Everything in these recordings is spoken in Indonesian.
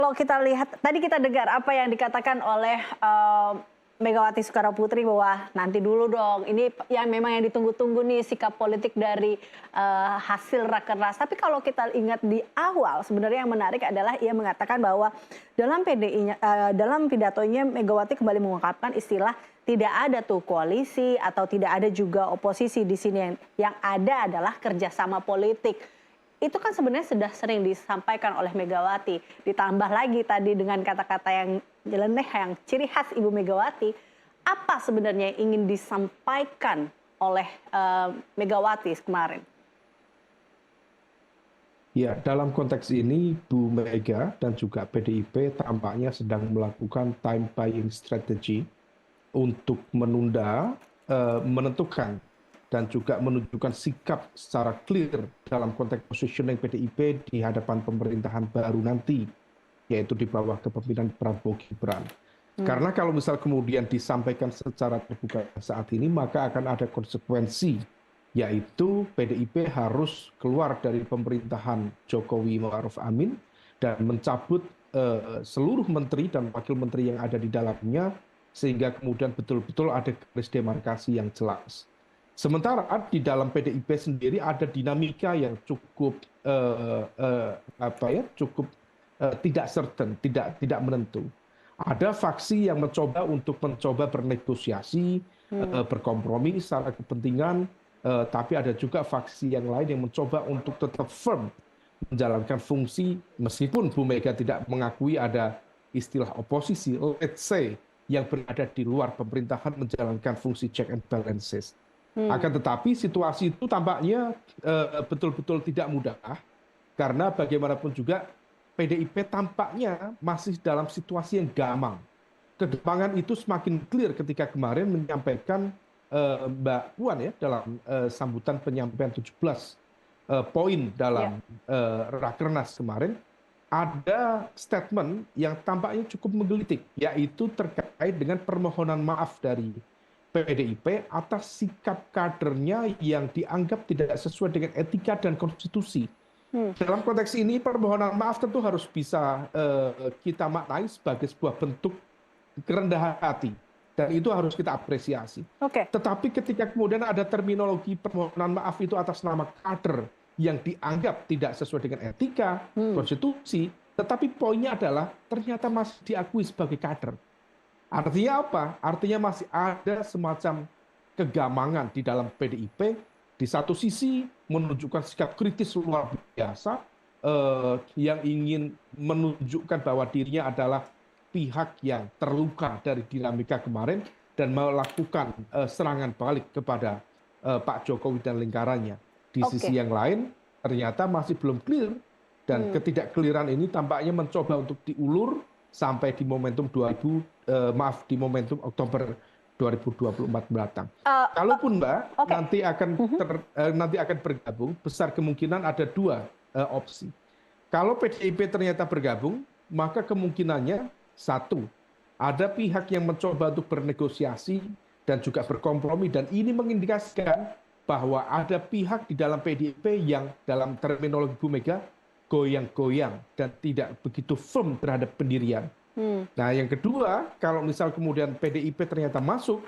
Kalau kita lihat, tadi kita dengar apa yang dikatakan oleh Megawati Soekarnoputri bahwa nanti dulu dong, ini yang memang yang ditunggu-tunggu nih sikap politik dari hasil rakernas. Tapi kalau kita ingat di awal, sebenarnya yang menarik adalah ia mengatakan bahwa dalam PDI-nya, dalam pidatonya Megawati kembali mengungkapkan istilah tidak ada tuh koalisi atau tidak ada juga oposisi di sini, yang ada adalah kerjasama politik. Itu kan sebenarnya sudah sering disampaikan oleh Megawati. Ditambah lagi tadi dengan kata-kata yang nyeleneh, yang ciri khas Ibu Megawati. Apa sebenarnya yang ingin disampaikan oleh Megawati kemarin? Ya, dalam konteks ini Bu Mega dan juga PDIP tampaknya sedang melakukan time buying strategy untuk menunda, menentukan dan juga menunjukkan sikap secara clear dalam konteks positioning PDIP di hadapan pemerintahan baru nanti, yaitu di bawah kepemimpinan Prabowo Gibran. Karena kalau misal kemudian disampaikan secara terbuka saat ini, maka akan ada konsekuensi, yaitu PDIP harus keluar dari pemerintahan Jokowi Ma'ruf Amin dan mencabut seluruh menteri dan wakil menteri yang ada di dalamnya, sehingga kemudian betul-betul ada garis demarkasi yang jelas. Sementara di dalam PDIP sendiri ada dinamika yang cukup tidak certain, tidak menentu. Ada faksi yang mencoba bernegosiasi, berkompromi secara kepentingan, tapi ada juga faksi yang lain yang mencoba untuk tetap firm menjalankan fungsi, meskipun Bu Mega tidak mengakui ada istilah oposisi, let's say, yang berada di luar pemerintahan menjalankan fungsi check and balances. Akan tetapi situasi itu tampaknya betul-betul tidak mudah, karena bagaimanapun juga PDIP tampaknya masih dalam situasi yang gamang. Kegamangan itu semakin clear ketika kemarin menyampaikan Mbak Puan ya dalam sambutan penyampaian 17 poin dalam Rakernas kemarin, ada statement yang tampaknya cukup menggelitik, yaitu terkait dengan permohonan maaf dari PDIP atas sikap kadernya yang dianggap tidak sesuai dengan etika dan konstitusi. Dalam konteks ini permohonan maaf tentu harus bisa kita maknai sebagai sebuah bentuk kerendahan hati, dan itu harus kita apresiasi. Tetapi ketika kemudian ada terminologi permohonan maaf itu atas nama kader yang dianggap tidak sesuai dengan etika, konstitusi, tetapi poinnya adalah ternyata masih diakui sebagai kader. Artinya apa? Artinya masih ada semacam kegamangan di dalam PDIP. Di satu sisi menunjukkan sikap kritis luar biasa, yang ingin menunjukkan bahwa dirinya adalah pihak yang terluka dari dinamika kemarin dan melakukan serangan balik kepada Pak Jokowi dan lingkarannya. Di sisi yang lain ternyata masih belum clear, dan ketidak-clearan ini tampaknya mencoba untuk diulur sampai di momentum di momentum Oktober 2024 mendatang. Kalaupun Mbak nanti akan bergabung, besar kemungkinan ada dua opsi. Kalau PDIP ternyata bergabung, maka kemungkinannya satu, ada pihak yang mencoba untuk bernegosiasi dan juga berkompromi, dan ini mengindikasikan bahwa ada pihak di dalam PDIP yang dalam terminologi Bu Mega goyang-goyang dan tidak begitu firm terhadap pendirian. Nah, yang kedua, kalau misal kemudian PDIP ternyata masuk,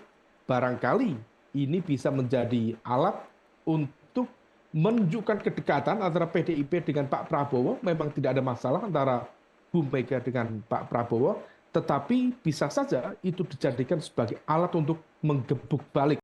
barangkali ini bisa menjadi alat untuk menunjukkan kedekatan antara PDIP dengan Pak Prabowo. Memang tidak ada masalah antara Bu Mega dengan Pak Prabowo, tetapi bisa saja itu dijadikan sebagai alat untuk menggebuk balik